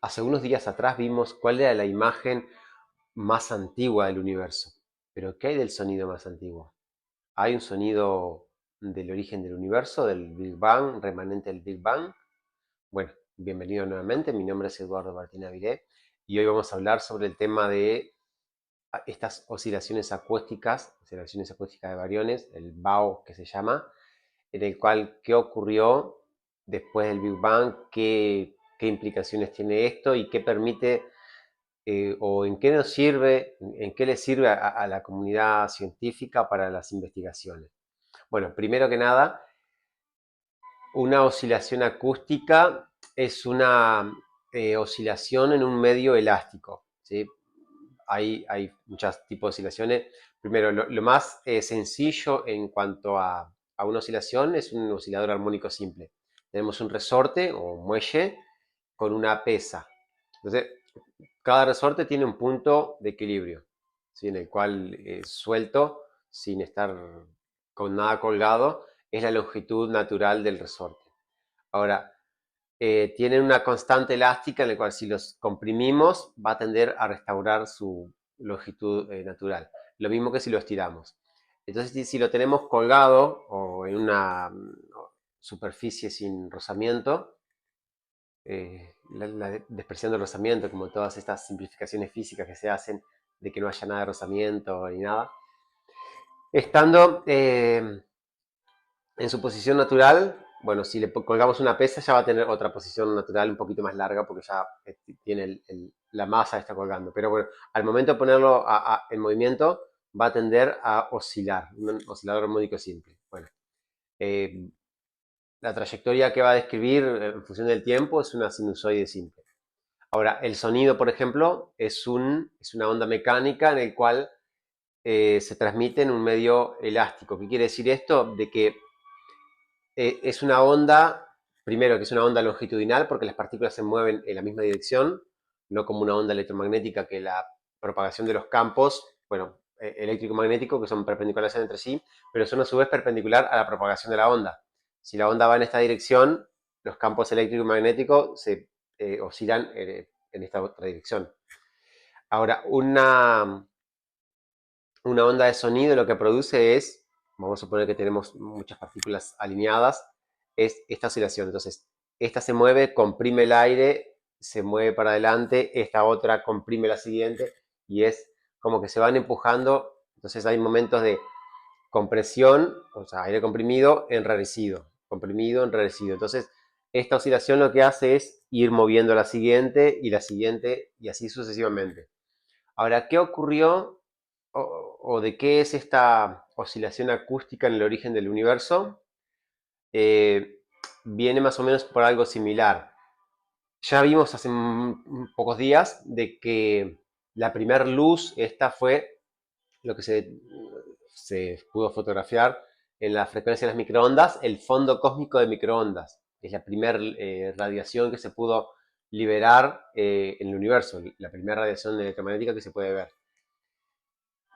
Hace unos días atrás vimos cuál era la imagen más antigua del universo. Pero ¿qué hay del sonido más antiguo? ¿Hay un sonido del origen del universo, del Big Bang, remanente del Big Bang? Bueno, bienvenido nuevamente. Mi nombre es Eduardo Martín Avilé y hoy vamos a hablar sobre el tema de estas oscilaciones acústicas de bariones, el BAO que se llama, en el cual qué ocurrió después del Big Bang, qué implicaciones tiene esto y qué permite o en qué nos sirve, en qué le sirve a la comunidad científica para las investigaciones. Bueno, primero que nada, una oscilación acústica es una oscilación en un medio elástico, ¿sí? Hay muchos tipos de oscilaciones. Primero, lo más sencillo en cuanto a una oscilación es un oscilador armónico simple. Tenemos un resorte o un muelle con una pesa. Entonces, cada resorte tiene un punto de equilibrio, ¿sí? En el cual suelto, sin estar con nada colgado, es la longitud natural del resorte. Ahora, tienen una constante elástica en la cual si los comprimimos va a tender a restaurar su longitud natural. Lo mismo que si lo estiramos. Entonces, si lo tenemos colgado o en una superficie sin rozamiento, despreciando el rozamiento, como todas estas simplificaciones físicas que se hacen de que no haya nada de rozamiento ni nada, estando en su posición natural, bueno, si le colgamos una pesa ya va a tener otra posición natural un poquito más larga porque ya tiene la masa que está colgando. Pero bueno, al momento de ponerlo en movimiento va a tender a oscilar, un oscilador armónico simple. Bueno, eh, la trayectoria que va a describir en función del tiempo es una sinusoide simple. Ahora, el sonido, por ejemplo, es una onda mecánica en el cual se transmite en un medio elástico. ¿Qué quiere decir esto? De que es una onda, primero que es una onda longitudinal porque las partículas se mueven en la misma dirección, no como una onda electromagnética que la propagación de los campos, bueno, eléctrico-magnético, que son perpendiculares entre sí, pero son a su vez perpendicular a la propagación de la onda. Si la onda va en esta dirección, los campos eléctrico y magnético se oscilan en esta otra dirección. Ahora, una onda de sonido lo que produce es, vamos a suponer que tenemos muchas partículas alineadas, es esta oscilación. Entonces, esta se mueve, comprime el aire, se mueve para adelante, esta otra comprime la siguiente y es como que se van empujando. Entonces hay momentos de compresión, o sea, aire comprimido, enrarecido, comprimido, enrarecido. Entonces, esta oscilación lo que hace es ir moviendo la siguiente y así sucesivamente. Ahora, ¿qué ocurrió o de qué es esta oscilación acústica en el origen del universo? Eh, Viene más o menos por algo similar. Ya vimos hace pocos días de que la primer luz, esta fue lo que se pudo fotografiar en la frecuencia de las microondas, el fondo cósmico de microondas. Es la primera radiación que se pudo liberar en el universo, la primera radiación electromagnética que se puede ver.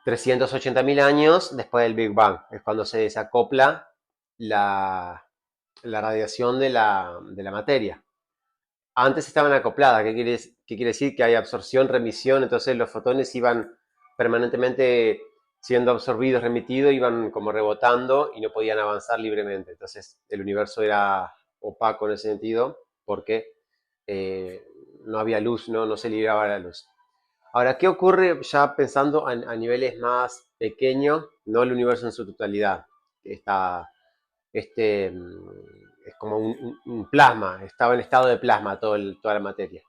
380.000 años después del Big Bang, es cuando se desacopla la, la radiación de la materia. Antes estaban acopladas, ¿qué quiere decir? Que hay absorción, remisión, entonces los fotones iban permanentemente siendo absorbidos, remitidos, iban como rebotando y no podían avanzar libremente. Entonces el universo era opaco en ese sentido porque eh, no había luz, no se liberaba la luz. Ahora, ¿qué ocurre ya pensando a niveles más pequeños, no el universo en su totalidad? Está, es como un plasma, estaba en estado de plasma toda la materia.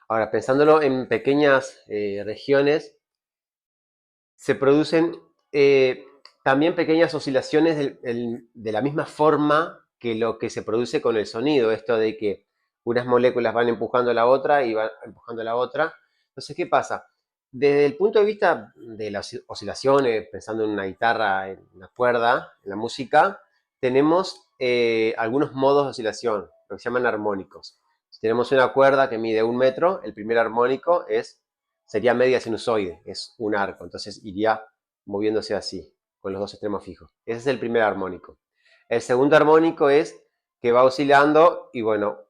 Ahora, pensándolo en pequeñas regiones, se producen eh, también pequeñas oscilaciones de la misma forma que lo que se produce con el sonido, esto de que unas moléculas van empujando a la otra y van empujando a la otra. Entonces, ¿qué pasa? Desde el punto de vista de las oscilaciones, pensando en una guitarra, en una cuerda, en la música, tenemos algunos modos de oscilación, lo que se llaman armónicos. Si tenemos una cuerda que mide 1 metro, el primer armónico sería media sinusoide, es un arco, entonces iría moviéndose así, con los dos extremos fijos. Ese es el primer armónico. El segundo armónico es que va oscilando y bueno,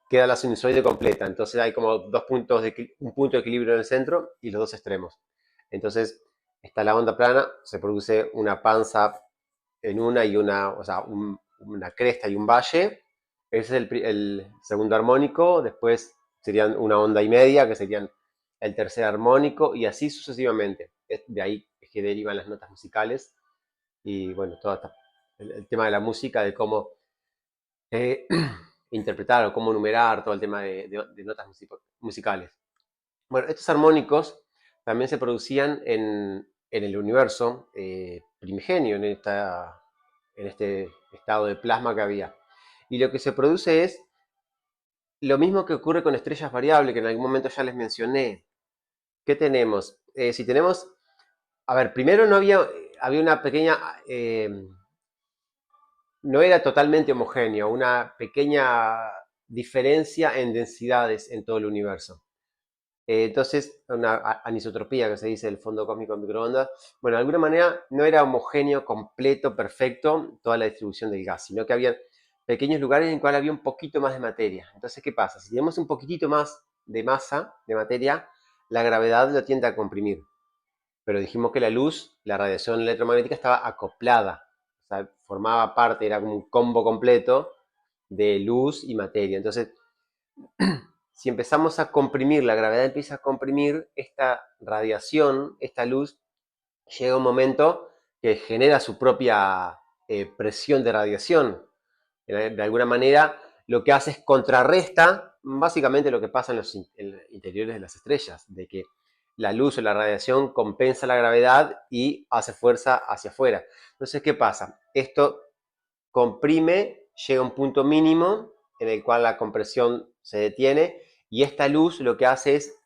queda la sinusoide completa. Entonces hay como un punto de equilibrio en el centro y los dos extremos. Entonces está la onda plana, se produce una panza en una y una, o sea, una cresta y un valle. Ese es el segundo armónico. Después serían una onda y media, que serían el tercer armónico, y así sucesivamente. De ahí es que derivan las notas musicales. Y bueno, todo el tema de la música, de cómo eh, interpretar o cómo numerar, todo el tema de notas musicales. Bueno, estos armónicos también se producían en el universo primigenio, en este estado de plasma que había. Y lo que se produce es lo mismo que ocurre con estrellas variables, que en algún momento ya les mencioné. ¿Qué tenemos? Si tenemos, a ver, primero no había una pequeña, no era totalmente homogéneo, una pequeña diferencia en densidades en todo el universo. Entonces, una anisotropía que se dice el fondo cósmico en microondas. Bueno, de alguna manera no era homogéneo, completo, perfecto toda la distribución del gas, sino que había pequeños lugares en los cuales había un poquito más de materia. Entonces, ¿qué pasa? Si tenemos un poquitito más de masa, de materia, la gravedad lo tiende a comprimir. Pero dijimos que la luz, la radiación electromagnética estaba acoplada. O sea, formaba parte, era como un combo completo de luz y materia. Entonces, si empezamos a comprimir, la gravedad empieza a comprimir esta radiación, esta luz, llega un momento que genera su propia presión de radiación. De alguna manera, lo que hace es contrarresta básicamente lo que pasa en los interiores de las estrellas, de que la luz o la radiación compensa la gravedad y hace fuerza hacia afuera. Entonces, ¿qué pasa? Esto comprime, llega a un punto mínimo en el cual la compresión se detiene y esta luz lo que hace es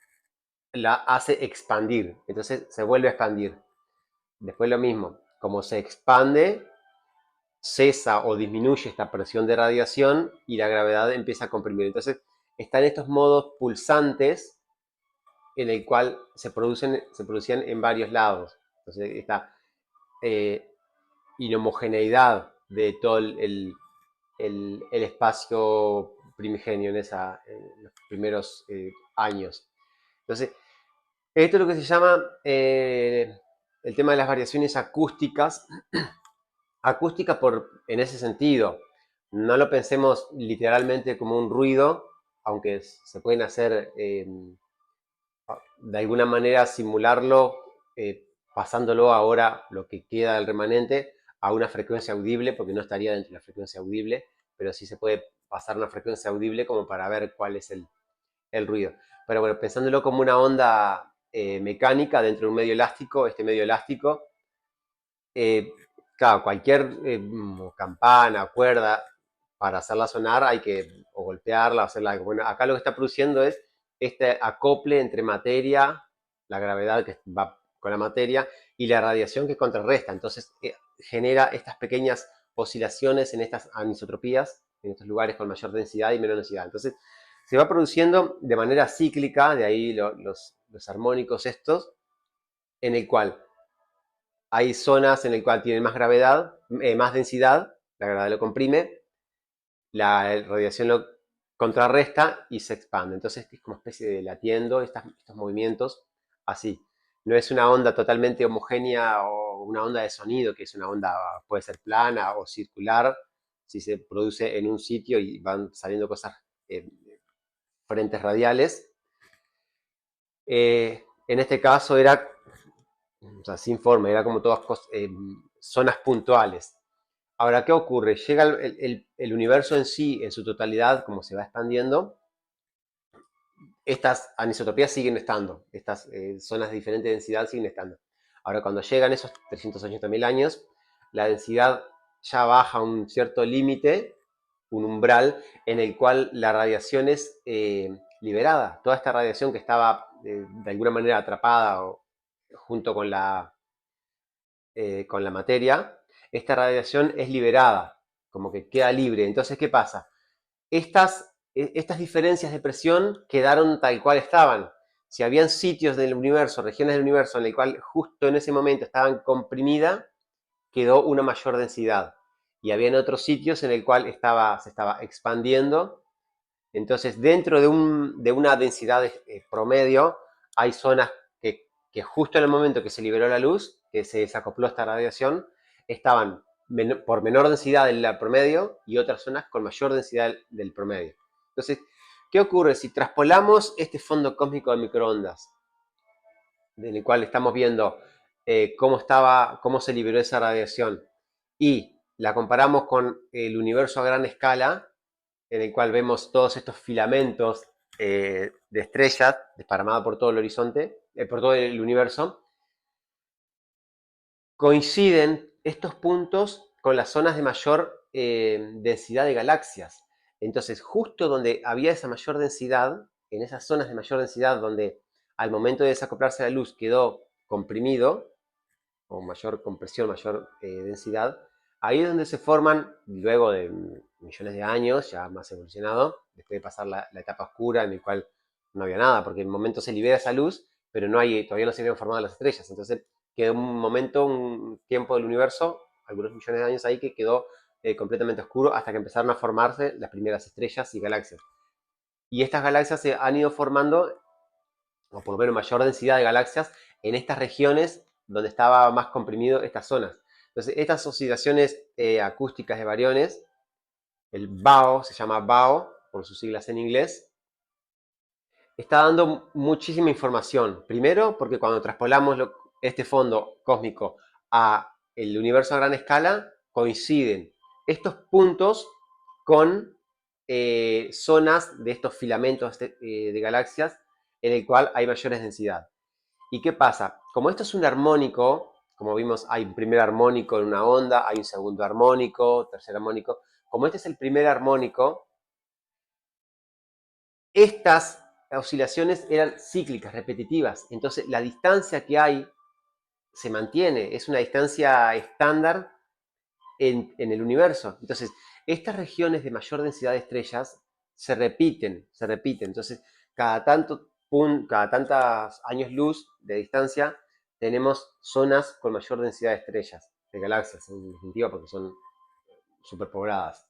la hace expandir, entonces se vuelve a expandir. Después lo mismo, como se expande, cesa o disminuye esta presión de radiación y la gravedad empieza a comprimir. Entonces están estos modos pulsantes en el cual se producían en varios lados. Entonces esta inhomogeneidad de todo el espacio primigenio en los primeros años. Entonces, esto es lo que se llama el tema de las variaciones acústicas. Acústicas en ese sentido. No lo pensemos literalmente como un ruido, aunque se pueden hacer de alguna manera simularlo, pasándolo ahora lo que queda del remanente a una frecuencia audible, porque no estaría dentro de la frecuencia audible, pero sí se puede pasar una frecuencia audible como para ver cuál es el ruido. Pero bueno, pensándolo como una onda mecánica dentro de un medio elástico, este medio elástico, claro, cualquier campana, cuerda, para hacerla sonar hay que o golpearla o hacerla. Bueno, acá lo que está produciendo es este acople entre materia, la gravedad que va con la materia, y la radiación que contrarresta. Entonces genera estas pequeñas oscilaciones en estas anisotropías, en estos lugares con mayor densidad y menor densidad. Entonces se va produciendo de manera cíclica, de ahí los armónicos estos, en el cual hay zonas en el cual tienen más gravedad, más densidad, la gravedad lo comprime, la radiación lo contrarresta y se expande. Entonces es como especie de latiendo estos movimientos así. No es una onda totalmente homogénea o una onda de sonido, que es una onda, puede ser plana o circular, si se produce en un sitio y van saliendo cosas, frentes radiales. En este caso era, o sea, sin forma, era como todas zonas puntuales. Ahora, ¿qué ocurre? Llega el universo en sí, en su totalidad, como se va expandiendo, estas anisotropías siguen estando, estas zonas de diferente densidad siguen estando. Ahora, cuando llegan esos 380.000 años, la densidad ya baja a un cierto límite, un umbral, en el cual la radiación es liberada. Toda esta radiación que estaba de alguna manera atrapada junto con la materia, esta radiación es liberada, como que queda libre. Entonces, ¿qué pasa? Estas diferencias de presión quedaron tal cual estaban. Si habían sitios del universo, regiones del universo en el cual justo en ese momento estaban comprimidas, quedó una mayor densidad. Y habían otros sitios en el cual se estaba expandiendo Entonces, dentro de una densidad promedio, hay zonas que justo en el momento que se liberó la luz, que se desacopló esta radiación, estaban por menor densidad del promedio y otras zonas con mayor densidad del promedio. Entonces, ¿qué ocurre si traspolamos este fondo cósmico de microondas, en el cual estamos viendo cómo se liberó esa radiación, y la comparamos con el universo a gran escala, en el cual vemos todos estos filamentos de estrellas desparramados por todo el horizonte, por todo el universo, coinciden estos puntos con las zonas de mayor densidad de galaxias. Entonces, justo donde había esa mayor densidad, en esas zonas de mayor densidad donde al momento de desacoplarse la luz quedó comprimido, o mayor compresión, mayor densidad, ahí es donde se forman, luego de millones de años, ya más evolucionado, después de pasar la etapa oscura en la cual no había nada, porque en el momento se libera esa luz, pero todavía no se habían formado las estrellas. Entonces quedó un momento, un tiempo del universo, algunos millones de años ahí, que quedó completamente oscuro hasta que empezaron a formarse las primeras estrellas y galaxias. Y estas galaxias se han ido formando, o por lo menos mayor densidad de galaxias, en estas regiones donde estaba más comprimido estas zonas. Entonces, estas oscilaciones acústicas de bariones, el BAO, se llama BAO, por sus siglas en inglés, está dando muchísima información. Primero, porque cuando traspolamos este fondo cósmico a el universo a gran escala, coinciden estos puntos con zonas de estos filamentos de galaxias en el cual hay mayores densidad. ¿Y qué pasa? Como esto es un armónico, como vimos, hay un primer armónico en una onda, hay un segundo armónico, tercer armónico. Como este es el primer armónico, estas oscilaciones eran cíclicas, repetitivas. Entonces, la distancia que hay se mantiene, es una distancia estándar en el universo. Entonces, estas regiones de mayor densidad de estrellas se repiten, se repiten. Entonces, cada tantos años luz de distancia, tenemos zonas con mayor densidad de estrellas, de galaxias, en definitiva, porque son superpobladas.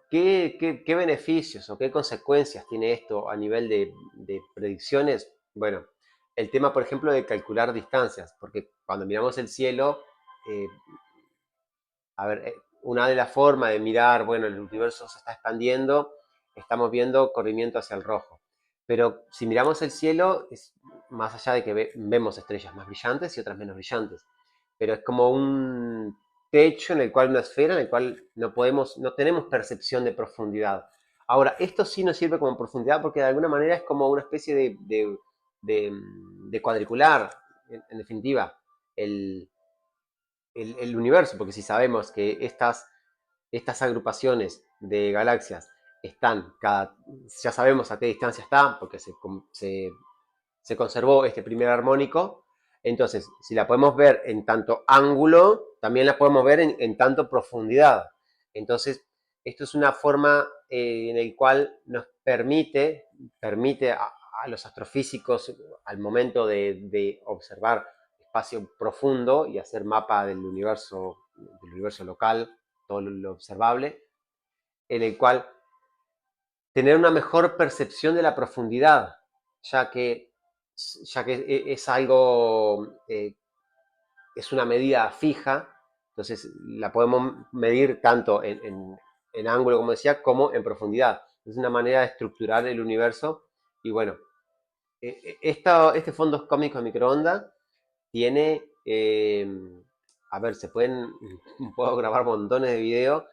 ¿Qué beneficios o qué consecuencias tiene esto a nivel de predicciones? Bueno, el tema, por ejemplo, de calcular distancias, porque cuando miramos el cielo, eh, a ver, una de las formas de mirar, bueno, el universo se está expandiendo, estamos viendo corrimiento hacia el rojo. Pero si miramos el cielo, es más allá de que vemos estrellas más brillantes y otras menos brillantes. Pero es como un techo en el cual, una esfera en el cual no tenemos percepción de profundidad. Ahora, esto sí nos sirve como profundidad porque de alguna manera es como una especie de cuadricular, en definitiva. El universo, porque si sabemos que estas agrupaciones de galaxias ya sabemos a qué distancia están, porque se conservó este primer armónico, entonces si la podemos ver en tanto ángulo, también la podemos ver en tanto profundidad. Entonces, esto es una forma en la cual nos permite a los astrofísicos, al momento de observar espacio profundo y hacer mapa del universo local, todo lo observable, en el cual tener una mejor percepción de la profundidad, ya que, es algo, es una medida fija, entonces la podemos medir tanto en ángulo, como decía, como en profundidad. Es una manera de estructurar el universo y bueno, este fondo cósmico de microondas tiene, a ver, puedo grabar montones de videos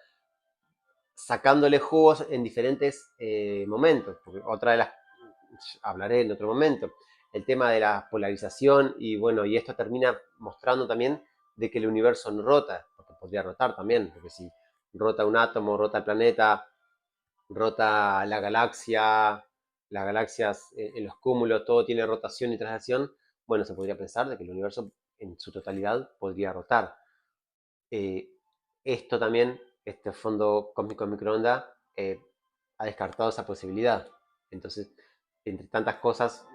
sacándole jugos en diferentes momentos, porque hablaré en otro momento, el tema de la polarización y bueno, y esto termina mostrando también de que el universo no rota, porque podría rotar también, porque si rota un átomo, rota el planeta, rota la galaxia, las galaxias en los cúmulos, todo tiene rotación y traslación, bueno, se podría pensar de que el universo en su totalidad podría rotar. Eh, Esto también, este fondo cósmico de microondas, ha descartado esa posibilidad. Entonces, entre tantas cosas,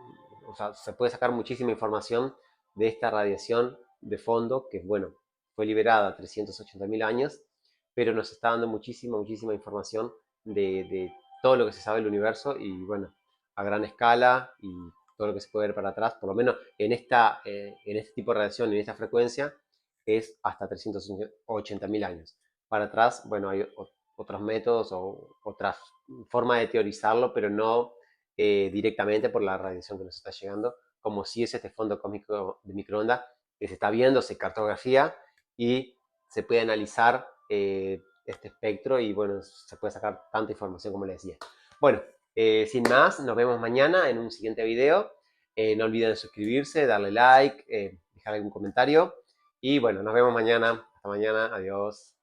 o sea, se puede sacar muchísima información de esta radiación de fondo, que bueno, fue liberada a 380.000 años, pero nos está dando muchísima información de todo lo que se sabe del universo y, bueno, a gran escala y todo lo que se puede ver para atrás, por lo menos en este tipo de radiación, en esta frecuencia, es hasta 380.000 años. Para atrás, bueno, hay otros métodos o otras formas de teorizarlo, pero no directamente por la radiación que nos está llegando, como si es este fondo cósmico de microondas que se está viendo, se cartografía y se puede analizar este espectro y, bueno, se puede sacar tanta información como les decía. Bueno, sin más, nos vemos mañana en un siguiente video. No olviden suscribirse, darle like, dejar algún comentario. Y bueno, nos vemos mañana. Hasta mañana. Adiós.